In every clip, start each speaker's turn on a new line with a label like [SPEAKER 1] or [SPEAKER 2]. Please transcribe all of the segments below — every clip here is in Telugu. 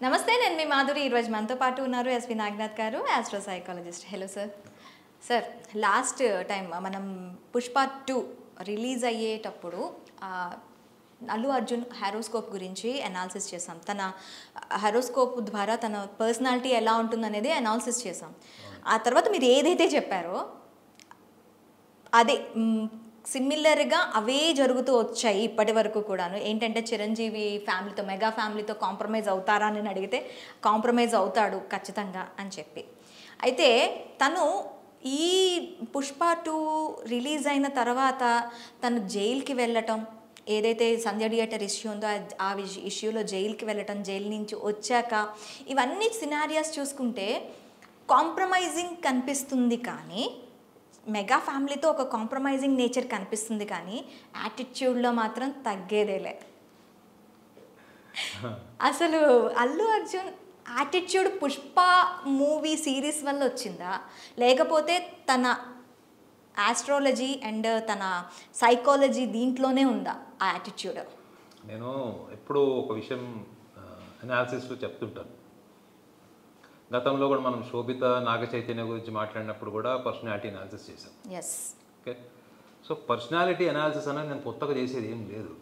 [SPEAKER 1] నమస్తే, నేను మీ మాధురి. ఈరోజు మనతో పాటు ఉన్నారు ఎస్వి నాగనాథ్ గారు, astro psychologist. Hello sir. Sir, last time మనం పుష్ప 2 రిలీజ్ అయ్యేటప్పుడు అల్లు అర్జున్ హారోస్కోప్ గురించి అనాలిసిస్ చేసాం. తన హారోస్కోప్ ద్వారా తన పర్సనాలిటీ ఎలా ఉంటుందనేది అనాలిసిస్ చేసాం. ఆ తర్వాత మీరు ఏదైతే చెప్పారో అదే సిమిలర్గా అవే జరుగుతూ వచ్చాయి ఇప్పటి వరకు కూడాను. ఏంటంటే చిరంజీవి ఫ్యామిలీతో, మెగా ఫ్యామిలీతో కాంప్రమైజ్ అవుతారా అని అడిగితే కాంప్రమైజ్ అవుతాడు ఖచ్చితంగా అని చెప్పి. అయితే తను ఈ పుష్ప 2 రిలీజ్ అయిన తర్వాత తను జైలుకి వెళ్ళటం, ఏదైతే సంధ్య థియేటర్ ఇష్యూ ఉందో ఆ ఇష్యూలో జైలుకి వెళ్ళటం, జైలు నుంచి వచ్చాక ఇవన్నీ సినారియాస్ చూసుకుంటే కాంప్రమైజింగ్ కనిపిస్తుంది. కానీ మెగా ఫ్యామిలీతో ఒక కాంప్రమైజింగ్ నేచర్ కనిపిస్తుంది, కానీ యాటిట్యూడ్లో మాత్రం తగ్గేదేలే. అసలు Allu Arjun attitude Pushpa movie series వల్ల వచ్చిందా, లేకపోతే తన ఆస్ట్రాలజీ అండ్ తన సైకాలజీ దీంట్లోనే ఉందా ఆ యాటిట్యూడ్?
[SPEAKER 2] నేను ఎప్పుడూ ఒక విషయం అనాలిసిస్లో చెప్తుంటాను. గతంలో కూడా మనం శోభిత నాగ చైతన్య గురించి మాట్లాడినప్పుడు కూడా పర్సనాలిటీ అనాలిసిస్ చేశాం. ఓకే, సో పర్సనాలిటీ అనాలిసిస్ అనేది నేను కొత్తగా చేసేది ఏం లేదు.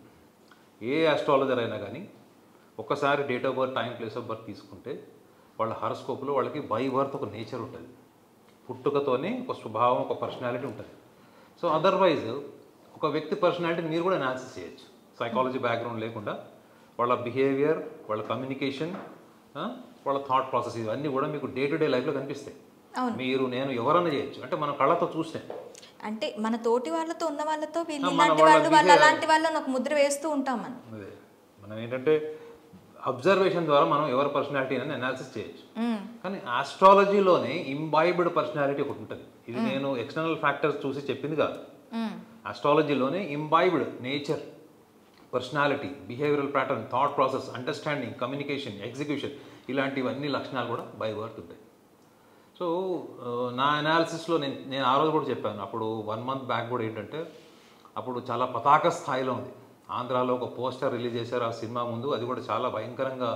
[SPEAKER 2] ఏ ఆస్ట్రాలజర్ అయినా కానీ ఒక్కసారి date of birth, time, place of birth తీసుకుంటే వాళ్ళ హారోస్కోప్లో వాళ్ళకి బై బర్త్ ఒక నేచర్ ఉంటుంది, పుట్టుకతోనే ఒక స్వభావం, ఒక పర్సనాలిటీ ఉంటుంది. సో అదర్వైజ్ ఒక వ్యక్తి పర్సనాలిటీని మీరు కూడా అనాలిసిస్ చేయొచ్చు సైకాలజీ బ్యాక్గ్రౌండ్ లేకుండా. వాళ్ళ బిహేవియర్, వాళ్ళ కమ్యూనికేషన్, వాళ్ళ థాట్ ప్రాసెస్, ఇవన్నీ కూడా మీకు డే టు డే లైఫ్లో కనిపిస్తాయి. మీరు, నేను ఎవరన్నా చేయొచ్చు. అంటే మన కళ్ళతో చూసినాం,
[SPEAKER 1] అంటే మన తోటి వాళ్ళతో ఉన్న వాళ్ళతో వీళ్ళు ఇలాంటి వాళ్ళు, వాళ్ళు అలాంటి వాళ్ళని ఒక ముద్ర వేస్తూ ఉంటాం మనం.
[SPEAKER 2] అదే మనం ఏంటంటే అబ్జర్వేషన్ ద్వారా మనం ఎవరి పర్సనాలిటీ అని అనాలిసిస్ చేయొచ్చు. కానీ ఆస్ట్రాలజీలోనే ఇంబైబ్డ్ పర్సనాలిటీ ఒకటి ఉంటుంది. ఇది నేను ఎక్స్టర్నల్ ఫ్యాక్టర్స్ చూసి చెప్పింది కాదు. ఆస్ట్రాలజీలోనే imbibed nature, personality, behavioural pattern, thought process, understanding, communication, execution, ఇలాంటివన్నీ లక్షణాలు కూడా బై బర్త్ ఉంటాయి. సో నా అనాలిసిస్లో నేను ఆ రోజు కూడా చెప్పాను. అప్పుడు 1 month బ్యాక్ కూడా ఏంటంటే అప్పుడు చాలా పతాక స్థాయిలో ఉంది. ఆంధ్రాలో ఒక పోస్టర్ రిలీజ్ చేశారు ఆ సినిమా ముందు, అది కూడా చాలా భయంకరంగా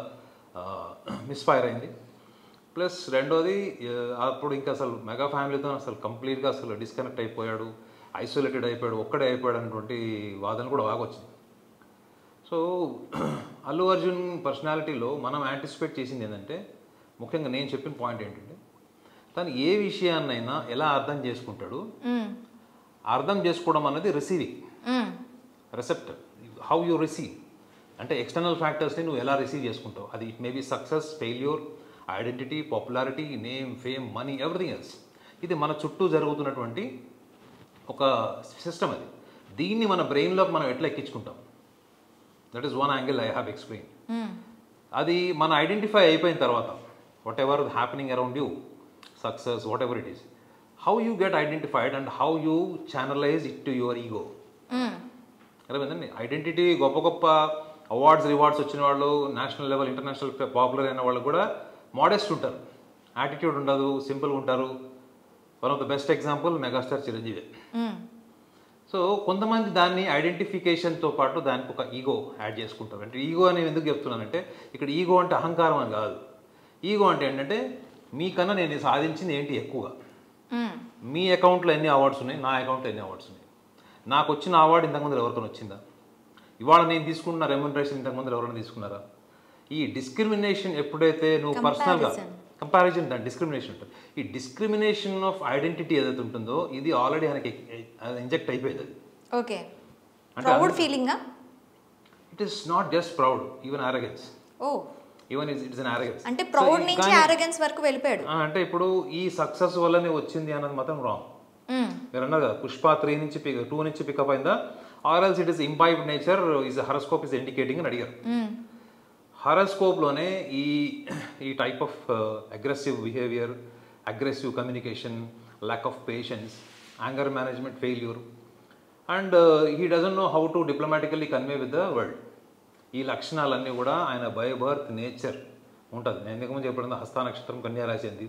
[SPEAKER 2] మిస్ఫైర్ అయింది. ప్లస్ రెండోది, అప్పుడు ఇంకా అసలు మెగా ఫ్యామిలీతో అసలు కంప్లీట్గా అసలు డిస్కనెక్ట్ అయిపోయాడు, ఐసోలేటెడ్ అయిపోయాడు, ఒక్కడే అయిపోయాడు అనేటువంటి వాదన కూడా బాగా వచ్చింది. సో అల్లు అర్జున్ పర్సనాలిటీలో మనం యాంటిసిపేట్ చేసింది ఏంటంటే, ముఖ్యంగా నేను చెప్పిన పాయింట్ ఏంటంటే, తను ఏ విషయాన్నైనా ఎలా అర్థం చేసుకుంటాడు. అర్థం చేసుకోవడం అనేది receiving, receptor, how you receive. అంటే ఎక్స్టర్నల్ ఫ్యాక్టర్స్ని నువ్వు ఎలా రిసీవ్ చేసుకుంటావు. అది it may be success, failure, identity, popularity, name, fame, money, everything else. ఇది మన చుట్టూ జరుగుతున్నటువంటి ఒక సిస్టమ్. అది దీన్ని మన బ్రెయిన్లోకి మనం ఎట్లా ఎక్కించుకుంటాం. That is one angle I have explain. అది మన ఐడెంటిఫై అయిపోయిన తర్వాత, whatever happening around you, success, whatever it is, how you get identified and how you channelize it to your ego. అర్థమైందండి. ఐడెంటిటీ, గొప్ప గొప్ప అవార్డ్స్, రివార్డ్స్ వచ్చిన వాళ్ళు, నేషనల్ లెవెల్, ఇంటర్నేషనల్ పాపులర్ అయిన వాళ్ళు కూడా మోడెస్ట్ ఉంటారు, యాటిట్యూడ్ ఉండదు, సింపుల్గా ఉంటారు. One of the best example megastar Chiranjeevi. So కొంతమంది దాన్ని ఐడెంటిఫికేషన్తో పాటు దానికి ఒక ఈగో యాడ్ చేసుకుంటారు. అంటే ఈగో అని ఎందుకు చెప్తున్నానంటే, ఇక్కడ ఈగో అంటే అహంకారం అని కాదు. ఈగో అంటే ఏంటంటే, మీకన్నా నేను సాధించింది ఏంటి ఎక్కువగా, మీ అకౌంట్లో ఎన్ని అవార్డ్స్ ఉన్నాయి, నా అకౌంట్లో ఎన్ని అవార్డ్స్ ఉన్నాయి, నాకు వచ్చిన అవార్డు ఇంతకుముందు ఎవరికైనా వచ్చిందా, ఇవాళ నేను తీసుకున్న రెమ్యునరేషన్ ఇంతకుముందు ఎవరైనా తీసుకున్నారా. ఈ డిస్క్రిమినేషన్ ఎప్పుడైతే నువ్వు పర్సనల్గా కంపారిజన్, దాని డిస్క్రిమినేషన్ ఉంటుంది. ఈ డిస్క్రిమినేషన్ ఆఫ్ ఐడెంటిటీ ఏదైతే ఉంటుందో, ఇది ఆల్రెడీ ఆయనకి ఇంజెక్ట్ అయిపోయింది. అది
[SPEAKER 1] okay, proud feeling.
[SPEAKER 2] It is not just proud, even arrogance.
[SPEAKER 1] Oh,
[SPEAKER 2] even it's an arrogance.
[SPEAKER 1] అంటే ప్రౌడ్ నుంచి ఆరగెన్స్ వరకు వెళ్ళిపోయాడు.
[SPEAKER 2] అంటే ఇప్పుడు ఈ సక్సెస్ వల్లనే వచ్చింది అన్నది మాత్రం రాంగ్. మీరు అన్నారు కదా, పుష్ప 3 నుంచి 2 నుంచి పికప్ అయిందా, or else it is imbibed nature, is horoscope is indicating అని అడిగారు. హారోస్కోప్లోనే ఈ type of aggressive behaviour, aggressive communication, lack of patience, anger management failure, and he doesn't know how to డిప్లొమాటికల్లీ convey with the world. ఈ లక్షణాలన్నీ కూడా ఆయన బై బర్త్ నేచర్ ఉంటుంది. నేను ఇంతకుముందు చెప్పిన హస్త నక్షత్రం, కన్యా రాశి అంది.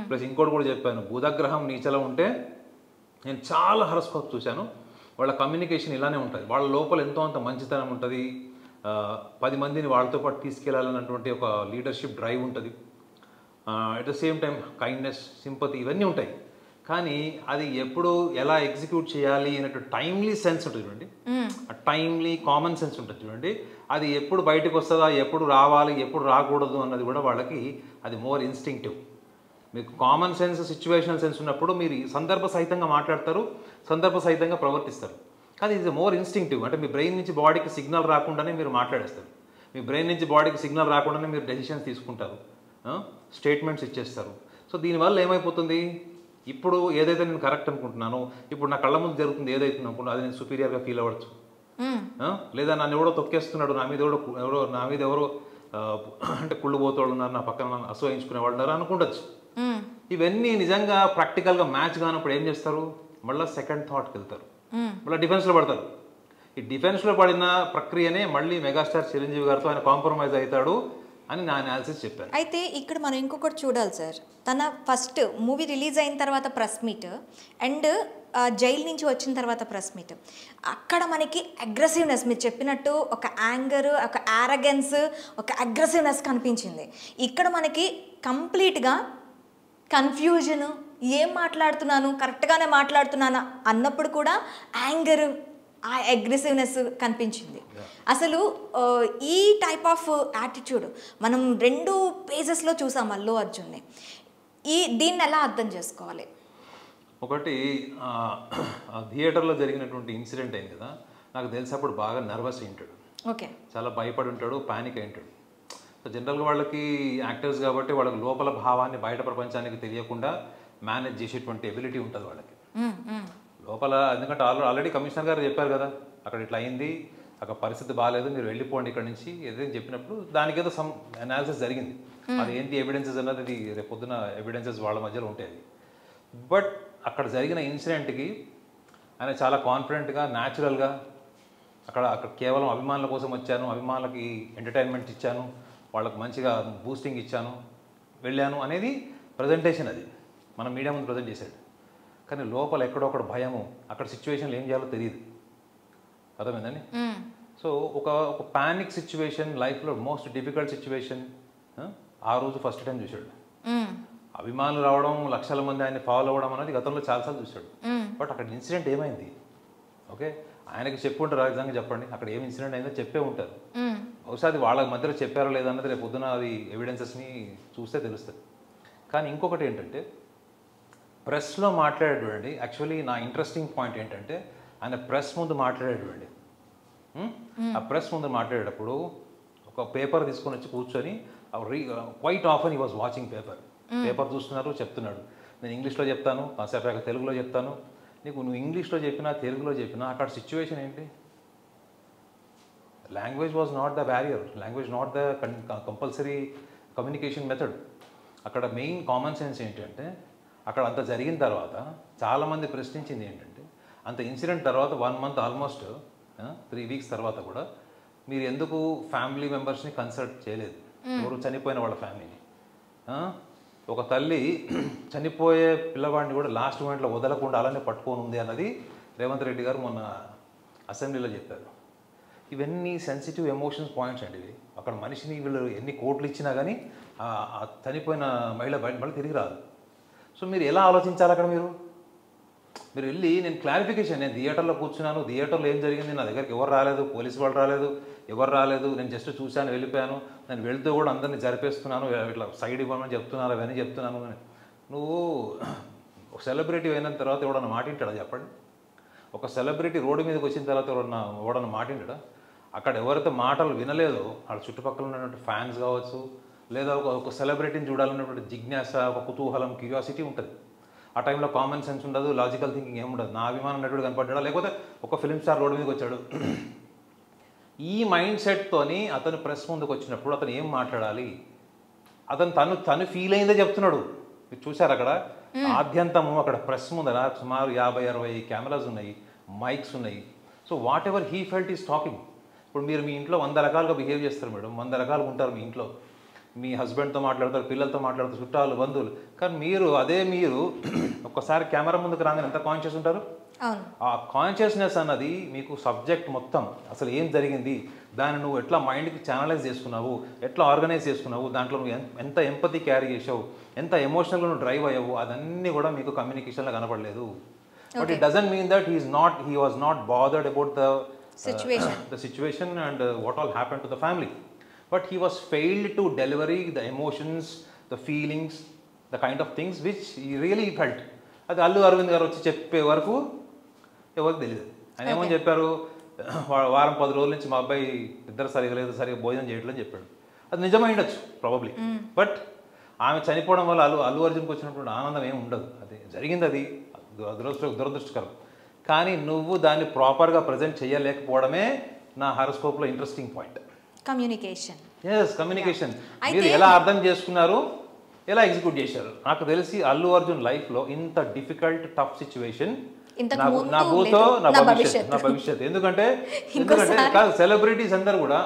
[SPEAKER 2] ప్లస్ ఇంకోటి కూడా చెప్పాను, బుధగ్రహం నీచలో ఉంటే, నేను చాలా హారోస్కోప్ చూశాను, వాళ్ళ కమ్యూనికేషన్ ఇలానే ఉంటుంది. వాళ్ళ లోపల ఎంతో అంత మంచితనం ఉంటుంది, 10 మందిని వాళ్ళతో పాటు తీసుకెళ్లాలన్నటువంటి ఒక లీడర్షిప్ డ్రైవ్ ఉంటుంది. At the same time kindness, sympathy ఇవన్నీ ఉంటాయి. కానీ అది ఎప్పుడు ఎలా ఎగ్జిక్యూట్ చేయాలి అన్నట్టు టైమ్లీ సెన్స్ ఉంటుంది చూడండి, ఆ టైమ్లీ కామన్ సెన్స్ ఉంటుంది చూడండి. అది ఎప్పుడు బయటకు వస్తుందా, ఎప్పుడు రావాలి, ఎప్పుడు రాకూడదు అన్నది కూడా వాళ్ళకి అది మోర్ ఇన్స్టింక్టివ్. మీకు కామన్ సెన్స్, సిచ్యువేషనల్ సెన్స్ ఉన్నప్పుడు మీరు సందర్భ సహితంగా మాట్లాడతారు, సందర్భ సహితంగా ప్రవర్తిస్తారు. కానీ ఇది మోర్ ఇన్స్టింక్టివ్. అంటే మీ బ్రెయిన్ నుంచి బాడీకి సిగ్నల్ రాకుండానే మీరు మాట్లాడేస్తారు, మీ బ్రెయిన్ నుంచి బాడీకి సిగ్నల్ రాకుండానే మీరు డెసిషన్స్ తీసుకుంటారు, స్టేట్మెంట్స్ ఇచ్చేస్తారు. సో దీనివల్ల ఏమైపోతుంది, ఇప్పుడు ఏదైతే నేను కరెక్ట్ అనుకుంటున్నానో, ఇప్పుడు నా కళ్ళ ముందు జరుగుతుంది ఏదైతే అనుకుంటున్నా అది నేను సుపీరియర్గా ఫీల్ అవ్వచ్చు. లేదా నన్ను ఎవడో తొక్కేస్తున్నాడు, నా మీద ఎవరో అంటే కుళ్ళు పోతోళ్ళు ఉన్నారు, నా పక్కన అసూయించుకునే వాళ్ళు ఉన్నారు అనుకుంటచ్చు. ఇవన్నీ నిజంగా ప్రాక్టికల్గా మ్యాచ్ కానప్పుడు ఏం చేస్తారు, మళ్ళీ సెకండ్ థాట్కి వెళ్తారు, మళ్ళీ డిఫెన్స్లో పడతారు. ఈ డిఫెన్స్లో పడిన ప్రక్రియనే మళ్ళీ మెగాస్టార్ చిరంజీవి గారితో ఆయన కాంప్రమైజ్ అవుతాడు అని నా అనాలిసిస్ చెప్పాను.
[SPEAKER 1] అయితే ఇక్కడ మనం ఇంకొకటి చూడాలి సార్, తన ఫస్ట్ మూవీ రిలీజ్ అయిన తర్వాత ప్రెస్ మీట్ అండ్ జైలు నుంచి వచ్చిన తర్వాత ప్రెస్ మీట్, అక్కడ మనకి అగ్రెసివ్నెస్, మీరు చెప్పినట్టు ఒక యాంగర్, ఒక యారగెన్స్, ఒక అగ్రెసివ్నెస్ కనిపించింది. ఇక్కడ మనకి కంప్లీట్గా కన్ఫ్యూజన్, ఏం మాట్లాడుతున్నాను, కరెక్ట్గానే మాట్లాడుతున్నాను అన్నప్పుడు కూడా యాంగర్, ఆ అగ్రెసివ్నెస్ కనిపించింది. అసలు ఈ టైప్ ఆఫ్ యాటిట్యూడ్ మనం 2 పేజెస్లో చూసాం అల్లు అర్జున్ని. దీన్ని ఎలా అర్థం చేసుకోవాలి?
[SPEAKER 2] ఒకటి థియేటర్లో జరిగినటువంటి ఇన్సిడెంట్ అయింది కదా, నాకు తెలిసినప్పుడు బాగా నర్వస్ అయి ఉంటాడు,
[SPEAKER 1] ఓకే,
[SPEAKER 2] చాలా భయపడి ఉంటాడు, పానిక్ అయి ఉంటాడు. సో జనరల్గా వాళ్ళకి యాక్టర్స్ కాబట్టి వాళ్ళకి లోపల భావాన్ని బయట ప్రపంచానికి తెలియకుండా మేనేజ్ చేసేటువంటి ఎబిలిటీ ఉంటుంది వాళ్ళకి లోపల. ఎందుకంటే ఆల్రెడీ కమిషనర్ గారు చెప్పారు కదా, అక్కడ ఇట్లా అయింది, అక్కడ పరిస్థితి బాగాలేదు, మీరు వెళ్ళిపోండి ఇక్కడ నుంచి ఏదైనా చెప్పినప్పుడు దానికి ఏదో సమ్ అనాలిసిస్ జరిగింది. అది ఏంటి ఎవిడెన్సెస్ అన్నది అది రేపు పొద్దున ఎవిడెన్సెస్ వాళ్ళ మధ్యలో ఉంటాయి. బట్ అక్కడ జరిగిన ఇన్సిడెంట్కి ఆయన చాలా కాన్ఫిడెంట్గా, న్యాచురల్గా అక్కడ కేవలం అభిమానుల కోసం వచ్చాను, అభిమానులకి ఎంటర్టైన్మెంట్ ఇచ్చాను, వాళ్ళకి మంచిగా బూస్టింగ్ ఇచ్చాను, వెళ్ళాను అనేది ప్రజెంటేషన్. అది మనం మీడియా ముందు ప్రజెంట్ చేశాడు. కానీ లోపల ఎక్కడొక్కడ భయము, అక్కడ సిచ్యువేషన్లో ఏం చేయాలో తెలియదు. అర్థమైందండి? సో ఒక పానిక్ సిచ్యువేషన్ లైఫ్లో మోస్ట్ డిఫికల్ట్ సిచ్యువేషన్ ఆ రోజు ఫస్ట్ టైం చూశాడు. అభిమానులు రావడం, లక్షల మంది ఆయన ఫాలో అవ్వడం అనేది గతంలో చాలాసార్లు చూశాడు. బట్ అక్కడ ఇన్సిడెంట్ ఏమైంది, ఓకే, ఆయనకి చెప్పి ఉంటారు, నిజంగా చెప్పండి అక్కడ ఏం ఇన్సిడెంట్ అయిందో చెప్పే ఉంటారు. బహుశా అది వాళ్ళ మధ్యలో చెప్పారో లేదన్నది రేపు పొద్దున అది ఎవిడెన్సెస్ని చూస్తే తెలుస్తుంది. కానీ ఇంకొకటి ఏంటంటే ప్రెస్లో మాట్లాడేటువంటి, యాక్చువల్లీ నా ఇంట్రెస్టింగ్ పాయింట్ ఏంటంటే ఆయన ప్రెస్ ముందు మాట్లాడేటువంటి, ఆ ప్రెస్ ముందు మాట్లాడేటప్పుడు ఒక పేపర్ తీసుకొని వచ్చి కూర్చొని quite often he was watching paper చూస్తున్నారు, చెప్తున్నాడు నేను ఇంగ్లీష్లో చెప్తాను, కాసేపు తెలుగులో చెప్తాను. నువ్వు ఇంగ్లీష్లో చెప్పినా తెలుగులో చెప్పినా అక్కడ సిచ్యువేషన్ ఏంటి? Language was not the barrier, language not the compulsory communication method. అక్కడ మెయిన్ కామన్ సెన్స్ ఏంటంటే అక్కడ అంత జరిగిన తర్వాత చాలామంది ప్రశ్నించింది ఏంటంటే అంత ఇన్సిడెంట్ తర్వాత 1 month ఆల్మోస్ట్ 3 weeks తర్వాత కూడా మీరు ఎందుకు ఫ్యామిలీ మెంబర్స్ని కన్సల్ట్ చేయలేదు, ఎవరు చనిపోయిన వాళ్ళ ఫ్యామిలీని. ఒక తల్లి చనిపోయే పిల్లవాడిని కూడా లాస్ట్ మూమెంట్లో వదలకుండా అలానే పట్టుకొని ఉంది అన్నది రేవంత్ రెడ్డి గారు మొన్న అసెంబ్లీలో చెప్పారు. ఇవన్నీ సెన్సిటివ్ ఎమోషన్స్ పాయింట్స్ అండి ఇవి. అక్కడ మనిషిని వీళ్ళు ఎన్ని కోట్లు ఇచ్చినా కానీ ఆ చనిపోయిన మహిళ మళ్ళీ తిరిగి రాదు. సో మీరు ఎలా ఆలోచించాలి అక్కడ? మీరు వెళ్ళి నేను క్లారిఫికేషన్, నేను థియేటర్లో కూర్చున్నాను, థియేటర్లో ఏం జరిగింది, నా దగ్గరికి ఎవరు రాలేదు, పోలీసు వాళ్ళు రాలేదు, ఎవరు రాలేదు, నేను జస్ట్ చూశాను వెళ్ళిపోయాను, నేను వెళ్తూ కూడా అందరినీ జరిపేస్తున్నాను, ఇట్లా సైడ్ ఇవ్వమని చెప్తున్నారు, అవన్నీ చెప్తున్నాను. నువ్వు ఒక సెలబ్రిటీ అయిన తర్వాత ఎవడన్నా మాటింటాడా చెప్పండి? ఒక సెలబ్రిటీ రోడ్డు మీదకి వచ్చిన తర్వాత ఎవడన్నా మాటింటాడా? అక్కడ ఎవరైతే మాటలు వినలేదో వాళ్ళ చుట్టుపక్కల ఉన్నటువంటి ఫ్యాన్స్ కావచ్చు, లేదా ఒక సెలబ్రిటీని చూడాలన్నటువంటి జిజ్ఞాస, ఒక కుతూహలం, క్యూరియాసిటీ ఉంటుంది. ఆ టైంలో కామన్ సెన్స్ ఉండదు, లాజికల్ థింకింగ్ ఏముండదు. నా అభిమానం నటుడు కనపడ్డా, లేకపోతే ఒక ఫిల్మ్ స్టార్ రోడ్డు మీదకి వచ్చాడు, ఈ మైండ్ సెట్తోని అతను ప్రెస్ ముందుకు వచ్చినప్పుడు అతను ఏం మాట్లాడాలి, అతను తను ఫీల్ అయిందే చెప్తున్నాడు. మీరు చూశారు అక్కడ ఆద్యంతము అక్కడ ప్రెస్ ముందర సుమారు 50-60 కెమెరాస్ ఉన్నాయి, మైక్స్ ఉన్నాయి. So what ever he felt is talking. ఇప్పుడు మీరు మీ ఇంట్లో 100 రకాలుగా బిహేవ్ చేస్తారు మేడం, 100 రకాలుగా ఉంటారు మీ ఇంట్లో. మీ హస్బెండ్తో మాట్లాడతారు, పిల్లలతో మాట్లాడతారు, చుట్టాలు, బంధువులు. కానీ మీరు ఒక్కసారి కెమెరా ముందుకు రాగానే ఎంత కాన్షియస్ ఉంటారు? ఆ కాన్షియస్నెస్ అన్నది మీకు సబ్జెక్ట్ మొత్తం అసలు ఏం జరిగింది, దాన్ని నువ్వు ఎట్లా మైండ్కి ఛానలైజ్ చేసుకున్నావు, ఎట్లా ఆర్గనైజ్ చేసుకున్నావు, దాంట్లో నువ్వు ఎంత ఎంపతి క్యారీ చేసావు, ఎంత ఎమోషనల్గా నువ్వు డ్రైవ్ అయ్యావు, అదన్నీ కూడా మీకు కమ్యూనికేషన్లో కనపడలేదు. But it doesn't mean that he was not bothered about the situation and what all happened to the family. But he was failed to deliver the emotions, the feelings, the kind of things which he really felt. అది అల్లు అరవింద్ గారు వచ్చి చెప్పే వరకు ఎవరికి తెలియదు. ఆయన ఏమని చెప్పారు, వారం 10 రోజుల నుంచి మా అబ్బాయి ఇద్దరు సరిగా లేదు, సరిగా భోజనం చేయట్లేదు చెప్పాడు. అది నిజమై ఉండొచ్చు ప్రాబబ్లీ. బట్ ఆమె చనిపోవడం వల్ల అల్లు అర్జున్కి వచ్చినటువంటి ఆనందం ఏమి ఉండదు. అది జరిగింది, అది దురదృష్టకరం. కానీ నువ్వు దాన్ని ప్రాపర్గా ప్రజెంట్ చేయలేకపోవడమే నా హారోస్కోప్లో ఇంట్రెస్టింగ్ పాయింట్.
[SPEAKER 1] కమ్యూనికేషన్.
[SPEAKER 2] కమ్యూనికేషన్ మీరు ఎలా అర్థం చేసుకున్నారు, ఎలా ఎగ్జిక్యూట్ చేశారు. నాకు తెలిసి అల్లు అర్జున్ లైఫ్లో ఇంత డిఫికల్ట్ టఫ్ సిచ్యువేషన్ నా భూతో నా భవిష్యత్. ఎందుకంటే కాదు, సెలబ్రిటీస్ అందరు కూడా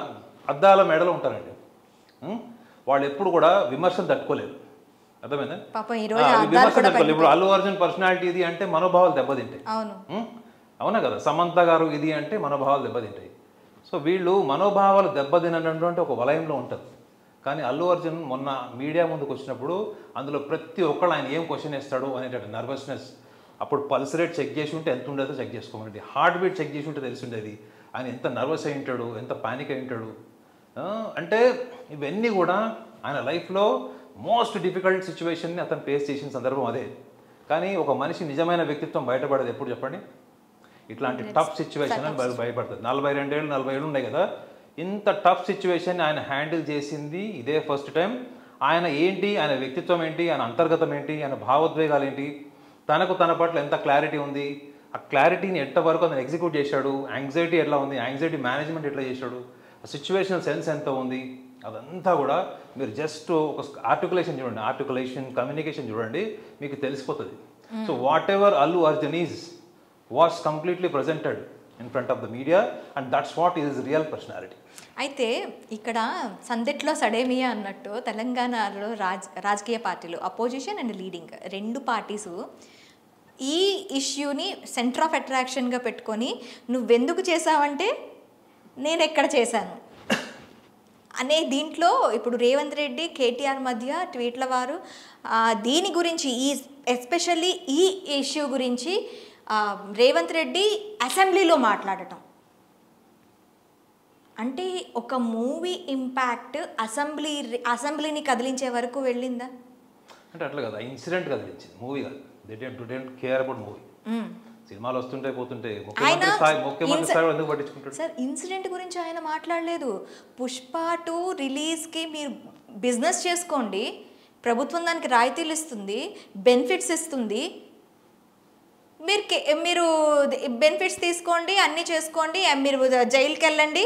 [SPEAKER 2] అద్దాల మెడలో ఉంటారండి. వాళ్ళు ఎప్పుడు కూడా విమర్శను తట్టుకోలేరు. అర్థమైందా? విమర్శ తట్టుకోలేదు. ఇప్పుడు అల్లు అర్జున్ పర్సనాలిటీ ఇది అంటే మనోభావాలు దెబ్బతింటాయి. అవునా కదా? సమంత గారు ఇది అంటే మనోభావాలు దెబ్బతింటాయి. సో వీళ్ళు మనోభావాలు దెబ్బతినటువంటి ఒక వలయంలో ఉంటుంది. కానీ అల్లు అర్జున్ మొన్న మీడియా ముందుకు వచ్చినప్పుడు అందులో ప్రతి ఒక్కళ్ళు ఆయన ఏం క్వశ్చన్ వేస్తాడు అనేటువంటి నర్వస్నెస్, అప్పుడు పల్స్ రేట్ చెక్ చేసి ఉంటే ఎంత ఉండేదో చెక్ చేసుకోమండి, హార్ట్ బీట్ చెక్ చేసి ఉంటే తెలిసి ఉండేది ఆయన ఎంత నర్వస్ అయి ఉంటాడు, ఎంత పానిక్ అయి ఉంటాడు. అంటే ఇవన్నీ కూడా ఆయన లైఫ్లో మోస్ట్ డిఫికల్ట్ సిచ్యువేషన్ని అతను ఫేస్ చేసిన సందర్భం అదే. కానీ ఒక మనిషి నిజమైన వ్యక్తిత్వం బయటపడేది ఎప్పుడు చెప్పండి? ఇట్లాంటి టఫ్ సిచ్యువేషన్ అని భయపడుతుంది. 42 ఏళ్ళు 40 ఏళ్ళు ఉన్నాయి కదా, ఇంత టఫ్ సిచ్యువేషన్ ఆయన హ్యాండిల్ చేసింది ఇదే ఫస్ట్ టైం. ఆయన ఏంటి, ఆయన వ్యక్తిత్వం ఏంటి, ఆయన అంతర్గతం ఏంటి, ఆయన భావోద్వేగాలు ఏంటి, తనకు తన పట్ల ఎంత క్లారిటీ ఉంది, ఆ క్లారిటీని ఎంతవరకు అతను ఎగ్జిక్యూట్ చేశాడు, యాంగ్జైటీ ఎట్లా ఉంది, యాంగ్జైటీ మేనేజ్మెంట్ ఎట్లా చేశాడు, ఆ సిచ్యువేషనల్ సెన్స్ ఎంత ఉంది, అదంతా కూడా మీరు జస్ట్ ఒక ఆర్టికులేషన్ కమ్యూనికేషన్ చూడండి, మీకు తెలిసిపోతుంది. So what ever Allu Arjun was completely presented in front of the media and that's what is real personality.
[SPEAKER 1] అయితే ఇక్కడ సందెట్లో సడేమియా అన్నట్టు తెలంగాణలో రాజకీయ పార్టీలు అపోజిషన్ అండ్ లీడింగ్ రెండు పార్టీసు ఈ ఇష్యూని సెంటర్ ఆఫ్ అట్రాక్షన్గా పెట్టుకొని నువ్వెందుకు చేసావంటే నేను ఎక్కడ చేశాను అనే దీంట్లో ఇప్పుడు రేవంత్ రెడ్డి కేటీఆర్ మధ్య ట్వీట్ల వారు దీని గురించి ఎస్పెషల్లీ ఈ ఇష్యూ గురించి రేవంత్ రెడ్డి అసెంబ్లీలో మాట్లాడటం అంటే ఒక మూవీ ఇంపాక్ట్ అసెంబ్లీని కదిలించే వరకు వెళ్ళిందా
[SPEAKER 2] అంటే? అట్లా కదా, ఇన్సిడెంట్ కదిలించింది, మూవీ కాదు. They don't care about movie. సినిమాలు వస్తుంటే పోతుంటే ముఖ్యమంత్రి స్థాయి ఎందుకు పట్టించుకుంటాడు
[SPEAKER 1] సార్? ఇన్సిడెంట్ గురించి ఆయన మాట్లాడలేదు. పుష్ప 2 రిలీజ్కి మీరు బిజినెస్ చేసుకోండి, ప్రభుత్వం దానికి రాయితీలు ఇస్తుంది, బెనిఫిట్స్ ఇస్తుంది, మీరు బెనిఫిట్స్ తీసుకోండి, అన్నీ చేసుకోండి, మీరు జైలుకి వెళ్ళండి,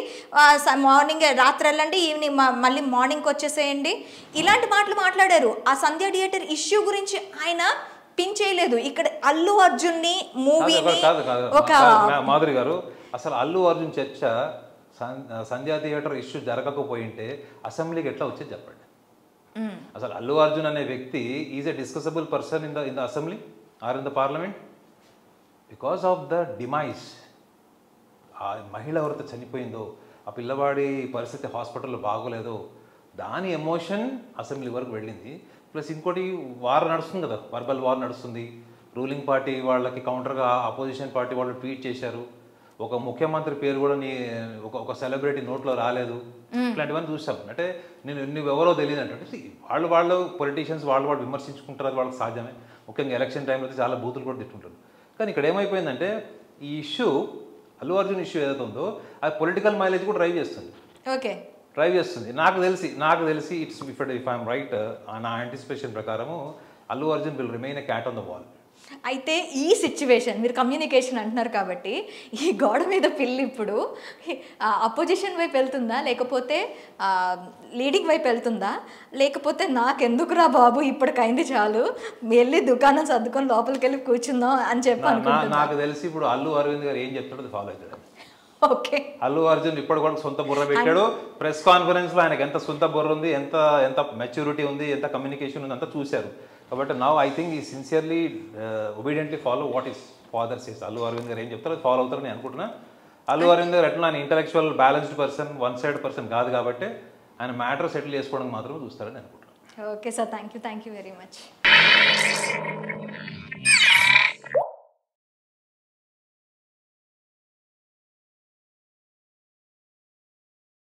[SPEAKER 1] మార్నింగ్ రాత్రి వెళ్ళండి, ఈవినింగ్ మళ్ళీ మార్నింగ్కి వచ్చేసేయండి, ఇలాంటి మాటలు మాట్లాడారు. ఆ సంధ్య థియేటర్ ఇష్యూ గురించి ఆయన పిన్ చేయలేదు. ఇక్కడ అల్లు అర్జున్ని మూవీని ఒక
[SPEAKER 2] మాధురి గారు అసలు అల్లు అర్జున్ చర్చ సంధ్యా థియేటర్ ఇష్యూ జరగకపోయింటే అసెంబ్లీకి ఎట్లా వచ్చేది చెప్పండి? అసలు అల్లు అర్జున్ అనే వ్యక్తి is a discussable person in the assembly or in the parliament because of the demise. ఆ మహిళ ఎవరితో చనిపోయిందో, ఆ పిల్లవాడి పరిస్థితి హాస్పిటల్లో బాగోలేదో, దాని ఎమోషన్ అసెంబ్లీ వరకు వెళ్ళింది. ప్లస్ ఇంకోటి వార్ నడుస్తుంది కదా, వర్బల్ వార్ నడుస్తుంది. రూలింగ్ పార్టీ వాళ్ళకి కౌంటర్గా అపోజిషన్ పార్టీ వాళ్ళు ట్వీట్ చేశారు. ఒక ముఖ్యమంత్రి పేరు కూడా ఒక సెలబ్రిటీ నోట్లో రాలేదు. ఇట్లాంటివన్నీ చూసాం. అంటే నువ్వెవరో తెలియదు అంటే వాళ్ళు పొలిటీషియన్స్ వాళ్ళు విమర్శించుకుంటారు, అది వాళ్ళకి సాధ్యమే. ముఖ్యంగా ఎలక్షన్ టైంలో అయితే చాలా బూతులు కూడా తిట్టుంటారు. కానీ ఇక్కడ ఏమైపోయిందంటే ఈ ఇష్యూ అల్లు అర్జున్ ఇష్యూ ఏదైతే ఉందో అది పొలిటికల్ మైలేజ్ కూడా డ్రైవ్ చేస్తుంది. నాకు తెలిసి ఇఫ్ ఐఎమ్ రైట్, నా యాంటిసిపేషన్ ప్రకారము Allu Arjun will remain a cat on the wall.
[SPEAKER 1] అయితే ఈ సిచ్యువేషన్ మీరు కమ్యూనికేషన్ అంటున్నారు కాబట్టి ఈ గోడ మీద పిల్లి ఇప్పుడు అపోజిషన్ వైపు వెళ్తుందా, లేకపోతే లీడింగ్ వైపు వెళ్తుందా, లేకపోతే నాకెందుకురా బాబు ఇప్పటికైంది చాలు వెళ్ళి దుకాణం సర్దుకొని లోపలికి వెళ్ళి కూర్చుందాం అని చెప్పి అనుకుంటున్నా.
[SPEAKER 2] నాకు తెలిసి ఇప్పుడు అల్లు అరవింద్ గారు ఏం చెప్తాడో ఫాలో అవుతాడు.
[SPEAKER 1] ఓకే,
[SPEAKER 2] అల్లు అర్జున్ ఇప్పుడు కూడా సొంత బుర్ర పెట్టాడు. ప్రెస్ కాన్ఫరెన్స్లో ఆయనకు ఎంత సొంత బుర్ర ఉంది, ఎంత మెచ్యూరిటీ ఉంది, ఎంత కమ్యూనికేషన్ ఉంది అంతా చూశారు. కాబట్టి నౌ ఐ థింక్ ఈ sincerely obediently follow what father says. Allu Aravind గారు ఏం చెప్తారో ఫాలో అవుతారని నేను అనుకుంటున్నా. అల్లు అరవింద్ గారు ఎట్లా ఆయన intellectual balanced person, one side person కాదు కాబట్టి ఆయన మ్యాటర్ సెటిల్ చేసుకోవడం మాత్రమే చూస్తారని అనుకుంటున్నాను.
[SPEAKER 1] Okay sir, thank you very much.